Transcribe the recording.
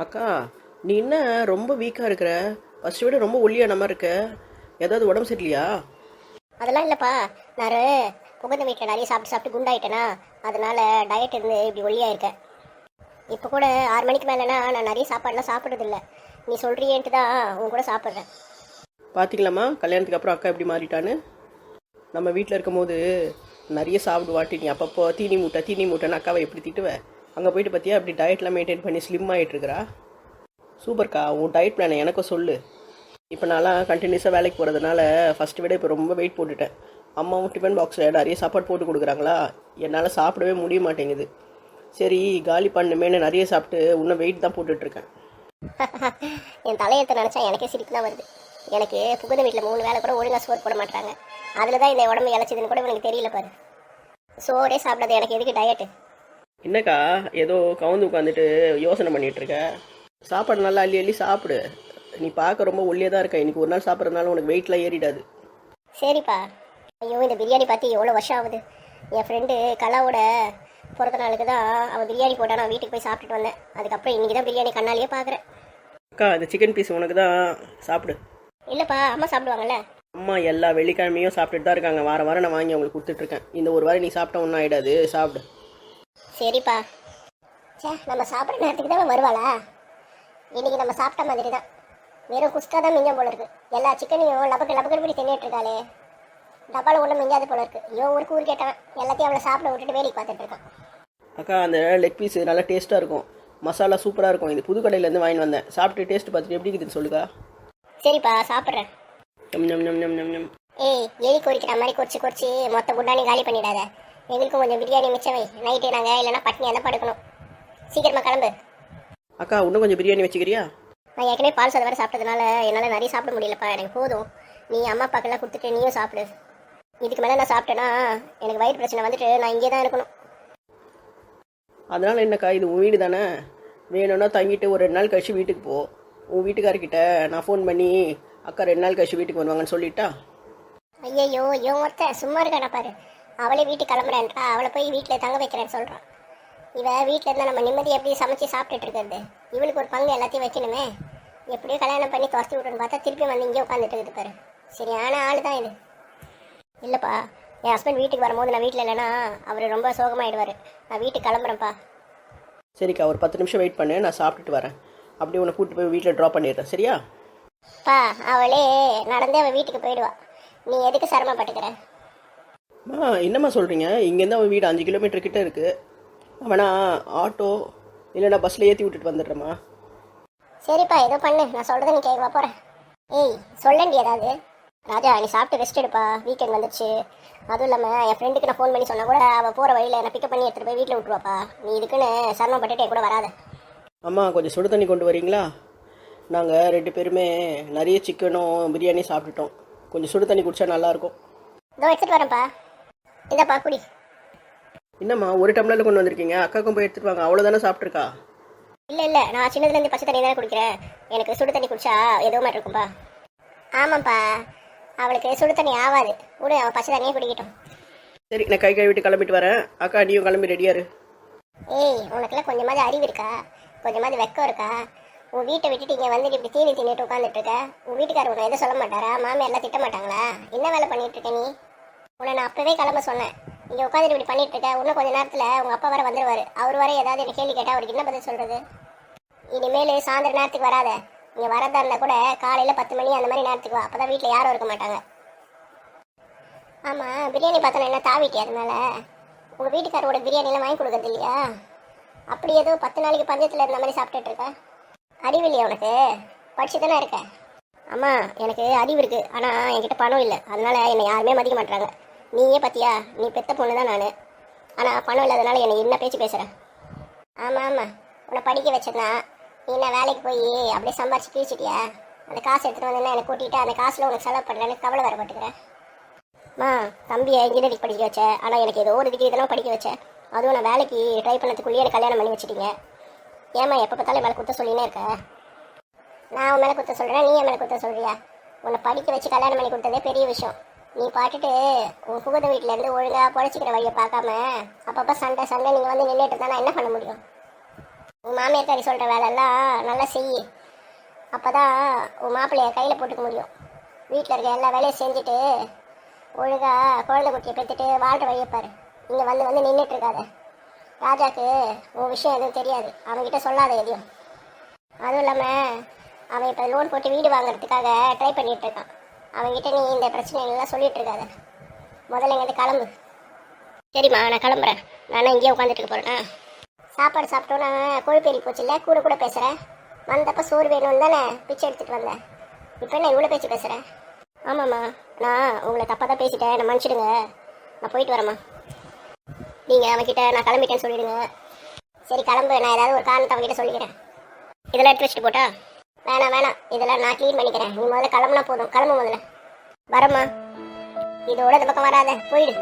அக்கா, நீ என்ன ரொம்ப வீக்காக இருக்கிற? ஃபர்ஸ்ட் விட ரொம்ப ஒல்லியான மாதிரி இருக்க. ஏதாவது உடம்பு சரியில்லையா? அதெல்லாம் இல்லைப்பா. நான் புகுந்த வீட்டில் நிறைய சாப்பிட்டு சாப்பிட்டு குண்டாயிட்டேனா, அதனால டயட் இருந்து இப்படி ஒல்லியாக இருக்கேன். இப்போ கூட 6 மணிக்கு மேலேனா நான் நிறைய சாப்பாடுலாம் சாப்பிட்றதில்ல. நீ சொல்கிறியேன்ட்டு தான் உன் கூட சாப்பிட்றேன். பார்த்தீங்களாம்மா, கல்யாணத்துக்கு அப்புறம் அக்கா எப்படி மாறிட்டான்னு. நம்ம வீட்டில் இருக்கும்போது நிறைய சாப்பிடுவாட்டி, நீ அப்பப்போ தீனி மூட்டைன்னு அக்காவை எப்படி திட்டுவ? அங்கே போயிட்டு பார்த்தியா அப்படி டயட்லாம் மெயின்டைன் பண்ணி ஸ்லிம் ஆகிட்டு இருக்கிறா. சூப்பர்க்கா, உன் டயட் பிளானை எனக்கும் சொல்லு. இப்போ நான்லாம் கண்டினியூஸாக வேலைக்கு போகிறதுனால ஃபஸ்ட்டு விட இப்போ ரொம்ப வெயிட் போட்டுட்டேன். அம்மாவும் டிஃபன் பாக்ஸில் நிறைய சாப்பாடு போட்டு கொடுக்குறாங்களா, என்னால் சாப்பிடவே முடிய மாட்டேங்குது. சரி, காலி பண்ணுமேனு நிறைய சாப்பிட்டு இன்னும் வெயிட் தான் போட்டுட்ருக்கேன். என் தலையெழுத்தை நினச்சா எனக்கே சிரிப்பு தான் வருது. எனக்கு புகுந்த வீட்டில் 3 வேளை கூட ஒழுங்காக சோறு போட மாட்டாங்க. அதில் தான் இந்த உடம்பு இழைச்சதுன்னு கூட எனக்கு தெரியல பாரு. சோறே சாப்பிடாது எனக்கு எதுக்கு டயட்டு? என்னக்கா ஏதோ கவுந்து உட்காந்துட்டு யோசனை பண்ணிகிட்ருக்க? சாப்பாடு நல்லா அள்ளி சாப்பிடு. நீ பார்க்க ரொம்ப ஒல்லியாக தான் இருக்க. இன்றைக்கி ஒரு நாள் சாப்பிட்றதுனால உனக்கு வெயிட்லாம் ஏறிடாது. சரிப்பா. ஐயோ, இந்த பிரியாணி பார்த்து எவ்வளோ வருஷம் ஆகுது. என் ஃப்ரெண்டு கலாவோட பிறந்த நாளுக்கு தான் அவள் பிரியாணி போட்டா நான் வீட்டுக்கு போய் சாப்பிட்டுட்டு வந்தேன். அதுக்கப்புறம் இன்றைக்கி தான் பிரியாணி கண்ணாலேயே பார்க்குறேன். அக்கா, இந்த சிக்கன் பீஸ் உனக்கு தான், சாப்பிடு. இல்லைப்பா, அம்மா சாப்பிடுவாங்கல்ல. அம்மா எல்லா வெள்ளிக்கிழமையும் சாப்பிட்டுட்டு தான் இருக்காங்க. வாரம் வாரம் நான் வாங்கி அவங்களுக்கு கொடுத்துட்ருக்கேன். இந்த ஒரு வாரம் நீ சாப்பிட்டா ஒன்றும் ஆகிடாது, சாப்பிடு. சரிப்பா. சே, நம்ம சாப்பிட்ற நேரத்துக்கு தான் வருவாளா? இன்றைக்கி நம்ம சாப்பிட்ட மாதிரி தான். வெறும் குஸ்கா தான் மிஞ்சம் போல இருக்குது. எல்லா சிக்கனையும் லபக்கு லபக்கு இப்படி தின்னுட்டு இருக்காளே. டப்பாவில் ஒன்றும் மிஞ்சாது போல இருக்குது. ஐயோ, ஒரு கூறு கேட்டவன் எல்லாத்தையும் அவளை சாப்பிட விட்டுட்டு வேலைக்கு பார்த்துட்டு இருக்கான். அக்கா, அந்த லெக் பீஸ் நல்லா டேஸ்ட்டாக இருக்கும். மசாலா சூப்பராக இருக்கும். இது புது கடையிலேருந்து வாங்கி வந்தேன். சாப்பிட்டு டேஸ்ட் பார்த்துட்டு எப்படி இருக்குதுன்னு சொல்லுக்கா. சரிப்பா, சாப்பிட்றேன். நம் நம் நம் நம் நம் நம். ஏய், எலி குறிக்கிற மாதிரி குறிச்சு மொத்த குண்டானி காலி பண்ணிடாத. எங்களுக்கும் கொஞ்சம் பிரியாணி மிச்சம் வை. நைட்டு நாங்கள் இல்லைன்னா பட்னியாக தான் படுக்கணும். சீக்கிரமாக கிளம்பு. அக்கா, இன்னும் கொஞ்சம் பிரியாணி வச்சுக்கிறியா? நான் ஏற்கனவே பால் சாதம் வேறு சாப்பிட்டதுனால என்னால் நிறைய சாப்பிட முடியலப்பா. எனக்கு போதும். நீ அம்மா அப்பாக்கெல்லாம் கொடுத்துட்டு நீயும் சாப்பிடு. இதுக்கு மேலே நான் சாப்பிட்டேன்னா எனக்கு வயிறு பிரச்சனை வந்துட்டு நான் இங்கே தான் இருக்கணும். அதனால் என்னக்கா, இது உன் வீடு தானே. வேணும்னா தங்கிட்டு ஒரு 2 நாள் கழிச்சு வீட்டுக்கு போ. உன் வீட்டுக்காரர்கிட்ட நான் ஃபோன் பண்ணி அக்கா 2 நாள் கழிச்சு வீட்டுக்கு வருவாங்கன்னு சொல்லிட்டா. ஐயோ, இவன் ஒருத்தன் சும்மா இருக்கான பாரு. அவளே வீட்டுக்கு கிளம்புறேன்றா. அவளை போய் வீட்டில் தங்க வைக்கிறேன்னு சொல்கிறான். இவன் வீட்டில் இருந்தால் நம்ம நிம்மதி எப்படி சமைச்சு சாப்பிட்டுட்டு இருக்கிறது? இவளுக்கு ஒரு பங்கு எல்லாத்தையும் வைக்கணுமே. எப்படியோ கல்யாணம் பண்ணி துரத்தி விட்டுன்னு பார்த்தா திருப்பி வந்து இங்கே உட்காந்துட்டு இருக்குது பாரு. சரியான ஆள் தான் இது. இல்லைப்பா, என் ஹஸ்பண்ட் வீட்டுக்கு வரும்போது நான் வீட்டில் இல்லைன்னா அவர் ரொம்ப சோகமாயிடுவார். நான் வீட்டுக்கு கிளம்புறேன்ப்பா. சரிக்கா, ஒரு 10 நிமிஷம் வெயிட் பண்ணு, நான் சாப்பிட்டுட்டு வரேன். அப்படியே உன்னை கூப்பிட்டு போய் வீட்டில் ட்ராப் பண்ணிடுறேன், சரியா? பா, அவளே நடந்தே அவள் வீட்டுக்கு போயிடுவா. நீ எதுக்கு சிரமப்பட்டுக்கிற? என்னம்மா சொல்கிறீங்க? இங்கேருந்து அவன் வீடு 5 கிலோமீட்டர் கிட்டே இருக்குது. அவனா ஆட்டோ இல்லைனா பஸ்ஸில் ஏற்றி விட்டுட்டு வந்துடுறேம்மா. சரிப்பா, ஏதோ பண்ணு. நான் சொல்கிறத நீ கேட்க போகிறேன். ஏய், சொல்லண்டி ஏதாவது. ராஜா, நீ சாப்பிட்டு ரெஸ்ட் எடுப்பா. வீக்கெண்ட் வந்துடுச்சு. அதுவும் இல்லாமல் என் ஃப்ரெண்டுக்கு நான் ஃபோன் பண்ணி சொன்னால் கூட அவள் போகிற வழியில் என்னை பிக்கப் பண்ணி எடுத்துகிட்டு போய் வீட்டில் விட்டுருவாப்பா. நீ இதுக்குன்னு சிரமப்பட்டுட்டு கூட வராத. அம்மா, கொஞ்சம் சுடு தண்ணி கொண்டு வரீங்களா? நாங்கள் 2 பேருமே நிறைய சிக்கனும் பிரியாணி சாப்பிட்டுட்டோம். கொஞ்சம் சுடு தண்ணி குடித்தா நல்லாயிருக்கும். இதோ எடுத்துகிட்டு வரேன்ப்பா. இதாப்பா குடி. என்னம்மா, ஒரு டம்ளரில் கொண்டு வந்திருக்கீங்க? அக்காக்கும் போய் எடுத்துகிட்டு வாங்க. அவ்வளோதானே சாப்பிட்ருக்கா? இல்லை, நான் சின்னதுலேருந்து பச்சை தண்ணி தானே குடிக்கிறேன். எனக்கு சுடு தண்ணி குடிச்சா ஏதோ மாதிரி இருக்கும்ப்பா. ஆமாம்ப்பா, அவளுக்கு சுடு தண்ணி ஆகாது. விடு, அவள் பச்சை தண்ணியே குடிக்கட்டும். சரி, நான் கை கழுவிட்டு கிளம்பிட்டு வரேன். அக்கா, நீயும் கிளம்பி ரெடியாரு. ஏய், உனக்குலாம் கொஞ்சமாவது அறிவு இருக்கா? கொஞ்சமாவது வெக்கம் இருக்கா? உன் வீட்டை விட்டுட்டு இங்கே வந்து இப்படி தீனி தின்னுட்டு உட்காந்துட்டு இருக்க. உன் வீட்டுக்காரர் உன்னை எதுவும் சொல்ல மாட்டாரா? மாமியாரெல்லாம் திட்ட மாட்டாங்களா? என்ன வேலை பண்ணிட்டு இருக்க நீ? உன்னை நான் அப்பவே கிளம்ப சொன்னேன். இங்கே உட்காந்துட்டு இப்படி பண்ணிட்டு இருக்க. இன்னும் கொஞ்சம் நேரத்தில் உங்கள் அப்பா வர வந்துடுவார். அவர் வர ஏதாவது என்ன கேள்வி கேட்டால் அவருக்கு என்ன பதில் சொல்கிறது? இனிமேல் சாயந்தர நேரத்துக்கு வராத. இங்கே வரதா இருந்தால் கூட காலையில் 10 மணி அந்த மாதிரி நேரத்துக்கு வா. அப்போ தான் வீட்டில் யாரும் இருக்க மாட்டாங்க. ஆமாம், பிரியாணி பார்த்தோன்னா என்ன தாவிட்டே? அதனால உங்கள் வீட்டுக்காரோட பிரியாணிலாம் வாங்கி கொடுக்குறது இல்லையா? அப்படி ஏதோ 10 நாளைக்கு பஞ்சத்தில் இருந்த மாதிரி சாப்பிட்டுட்டு இருக்க. அறிவு இல்லையா உனக்கு? படிச்சு தானே இருக்க. அம்மா, எனக்கு அறிவு இருக்குது, ஆனால் என்கிட்ட பணம் இல்லை. அதனால என்னை யாருமே மதிக்க மாட்டாங்க. நீயே பார்த்தியா? நீ பெத்த பொண்ணு தான் நான். ஆனால் பணம் இல்லாதனால என்னை என்ன பேச்சு பேசுகிறேன்? ஆமாம், உன்னை படிக்க வச்சதுனா நீ என்ன வேலைக்கு போய் அப்படியே சம்பாரிச்சு கிழிச்சிட்டியா? அந்த காசு எடுத்துகிட்டு வந்தேன்னா என்னை கூட்டிகிட்டு அந்த காசில் உனக்கு செலவு பண்ணுறேன்னு கவலை வர மாட்டேங்கிறேன். தம்பியை இன்ஜினியரிங் படிக்க வச்சேன். ஆனால் எனக்கு ஏதோ ஒரு டிகிரி தானே படிக்க வச்சேன். அதுவும் நான் வேலைக்கு ட்ரை பண்ணதுக்குள்ளேயே எனக்கு கல்யாணம் பண்ணி வச்சுட்டீங்க. ஏம்மா எப்போ பார்த்தாலும் மேலே குத்த சொல்லினே இருக்க? நான் உன் மேலே குத்த சொல்கிறேன், நீ என் மேலே குத்த சொல்கிறியா? உன்னை படிக்க வச்சு கல்யாணம் பண்ணி கொடுத்ததே பெரிய விஷயம். நீ பாட்டுட்டு உன் புகுந்த வீட்டிலேருந்து ஒழுங்காக பொழைச்சிக்கிற வழியை பார்க்காம அப்பப்போ சண்டை நீங்கள் வந்து நின்றுட்டு தான் நான் என்ன பண்ண முடியும்? உன் மாமியார்காரி சொல்கிற வேலையெல்லாம் நல்லா செய். அப்போ தான் உன் மாப்பிள்ளைய கையில் போட்டுக்க முடியும். வீட்டில் இருக்க எல்லா வேலையும் செஞ்சுட்டு ஒழுங்காக குழந்தை குட்டியை பெற்றுட்டு வாழ்கிற வழியப்பாரு. இங்கே வந்து வந்து நின்றுட்டு இருக்காத. ராஜாக்கு உன் விஷயம் எதுவும் தெரியாது, அவன்கிட்ட சொல்லாத எதையும். அதுவும் இல்லாமல் அவன் இப்போ லோன் போட்டு வீடு வாங்குறதுக்காக ட்ரை பண்ணிகிட்டு இருக்கான். அவன்கிட்ட நீ இந்த பிரச்சனைகள்லாம் சொல்லிட்டு இருக்காத. முதல்ல இங்கேருந்து கிளம்பு. சரிம்மா, நான் கிளம்புறேன். நானும் இங்கேயே உட்காந்துட்டு இருக்க போகிறேன்னா. சாப்பாடு சாப்பிட்டோன்னா கொழுப்பேறி போச்சு இல்லை? கூட கூட பேசுகிறேன். வந்தப்போ சோறு வேணும்னு தானே பிச்சை எடுத்துகிட்டு வந்தேன். இப்போ என்ன இவ்வளோ பேச்சு பேசுகிறேன்? ஆமாம்மா, நான் உங்களை தப்பாக தான் பேசிட்டேன், நான் மன்னிச்சிடுங்க. நான் போயிட்டு வரேம்மா. நீங்கள் அவன்கிட்ட நான் கிளம்பிட்டேன்னு சொல்லிடுங்க. சரி கிளம்பு, நான் ஏதாவது ஒரு காரணத்தை அவன்கிட்ட சொல்லிக்கிறேன். இதெல்லாம் எடுத்து வச்சுட்டு போட்டா? வேணாம் வேணாம், இதெல்லாம் நான் க்ளீன் பண்ணிக்கிறேன். நீ முதல்ல கிளம்புனா போதும். கிளம்பு முதல்ல. வரம்மா. இதோட இந்த பக்கம் வராத, போயிடு.